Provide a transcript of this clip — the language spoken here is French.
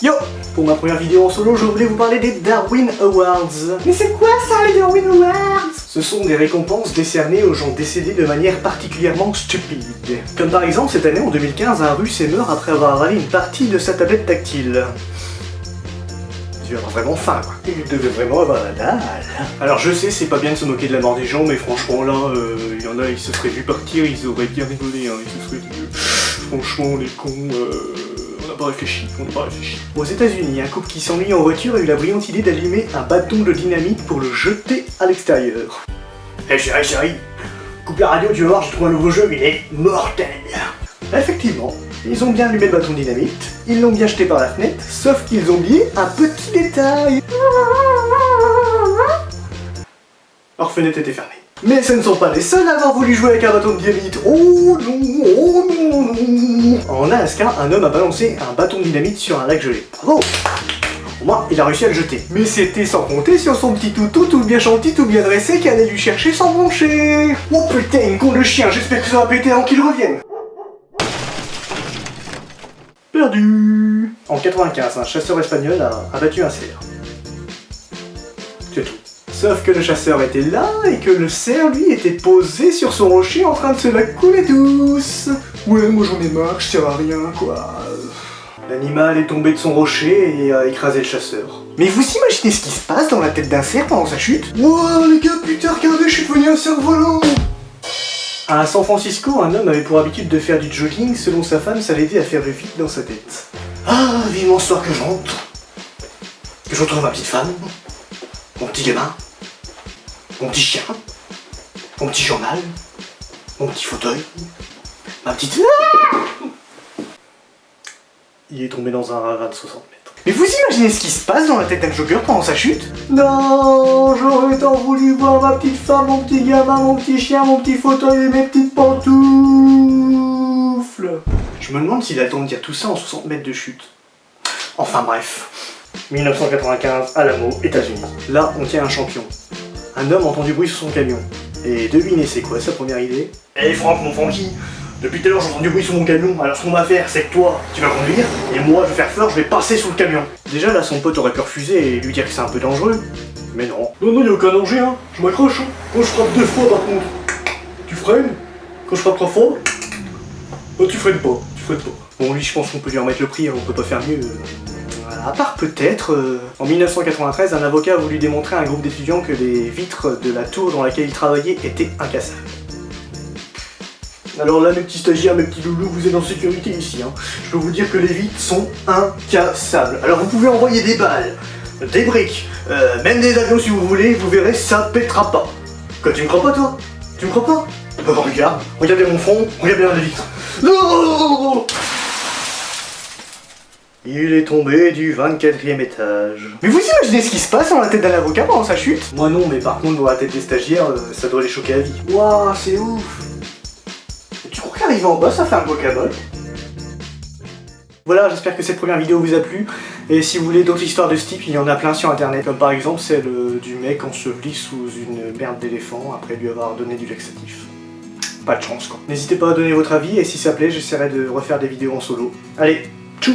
Yo! Pour ma première vidéo en solo, je voulais vous parler des Darwin Awards. Mais c'est quoi ça, les Darwin Awards? Ce sont des récompenses décernées aux gens décédés de manière particulièrement stupide. Comme par exemple, cette année, en 2015, un Russe est mort après avoir avalé une partie de sa tablette tactile. Tu as vraiment faim, quoi. Il devait vraiment avoir la dalle. Alors je sais, c'est pas bien de se moquer de la mort des gens, mais franchement là, il y en a, ils se seraient vus partir, ils auraient bien rigolé, hein. Ils se seraient dit, franchement les cons, on n'a pas réfléchi. Aux États-Unis, un couple qui s'ennuie en voiture a eu la brillante idée d'allumer un bâton de dynamite pour le jeter à l'extérieur. Hé chérie, coupe la radio, tu vas voir, j'ai trouvé un nouveau jeu, il est mortel. Effectivement, ils ont bien allumé le bâton de dynamite, ils l'ont bien jeté par la fenêtre, sauf qu'ils ont oublié un petit détail. Leur fenêtre était fermée. Mais ce ne sont pas les seuls à avoir voulu jouer avec un bâton de dynamite. Oh non, oh non, non. En Alaska, un homme a balancé un bâton de dynamite sur un lac gelé. Bravo! Au moins, il a réussi à le jeter. Mais c'était sans compter sur son petit toutou tout bien gentil, tout bien dressé, qui allait lui chercher sans broncher. Oh putain, une con de chien, j'espère que ça va péter avant qu'il revienne. Perdu. En 95, un chasseur espagnol a abattu un cerf. C'est tout. Sauf que le chasseur était là et que le cerf, lui, était posé sur son rocher en train de se la couler douce. Ouais, moi j'en ai marre, je sers à rien, quoi. L'animal est tombé de son rocher et a écrasé le chasseur. Mais vous imaginez ce qui se passe dans la tête d'un cerf pendant sa chute? Wow, les gars, putain, regardez, je suis devenu un cerf-volant. À San Francisco, un homme avait pour habitude de faire du jogging. Selon sa femme, ça l'aidait à faire le vide dans sa tête. Ah, vivement ce soir que je rentre. Que je retrouve ma petite femme, mon petit gamin, mon petit chien, mon petit journal, mon petit fauteuil, ma petite... Il est tombé dans un ravin de 60 mètres. Mais vous imaginez ce qui se passe dans la tête d'un jogger pendant sa chute? Non, j'aurais tant voulu voir ma petite femme, mon petit gamin, mon petit chien, mon petit fauteuil et mes petites pantoufles. Je me demande s'il a le temps de dire tout ça en 60 mètres de chute. Enfin bref. 1995, Alamo, États-Unis. Là, on tient un champion. Un homme entend du bruit sur son camion. Et devinez, c'est quoi sa première idée? Hey Franck, mon Francky, depuis tout à l'heure j'entends du bruit sur mon camion, alors ce qu'on va faire, c'est que toi, tu vas conduire, et moi, je vais faire fleur, je vais passer sous le camion. Déjà là, son pote aurait pu refuser et lui dire que c'est un peu dangereux. Mais non. Non, y'a aucun danger, hein. Je m'accroche, hein. Quand je frappe 2 fois, par contre, tu freines. Quand je frappe 3 fois, oh, tu freines pas. Bon, lui, je pense qu'on peut lui remettre le prix, hein. On peut pas faire mieux. À part peut-être, en 1993, un avocat a voulu démontrer à un groupe d'étudiants que les vitres de la tour dans laquelle il travaillait étaient incassables. Alors là, mes petits stagiaires, mes petits loulous, vous êtes en sécurité ici, hein. Je peux vous dire que les vitres sont incassables. Alors vous pouvez envoyer des balles, des briques, même des avions si vous voulez, vous verrez, ça pètera pas. Quoi, tu me crois pas, toi? Tu me crois pas? Oh, regardez mon front, regardez bien les vitres. Non! Il est tombé du 24e étage. Mais vous imaginez ce qui se passe dans la tête d'un avocat pendant sa chute? Moi non, mais par contre dans la tête des stagiaires, ça doit les choquer à vie. Waouh, c'est ouf! Tu crois qu'arriver en bas, ça fait un guacamole? Voilà, j'espère que cette première vidéo vous a plu. Et si vous voulez d'autres histoires de ce type, il y en a plein sur internet. Comme par exemple celle du mec enseveli sous une merde d'éléphant après lui avoir donné du laxatif. Pas de chance quoi. N'hésitez pas à donner votre avis et si ça plaît, j'essaierai de refaire des vidéos en solo. Allez, tchou!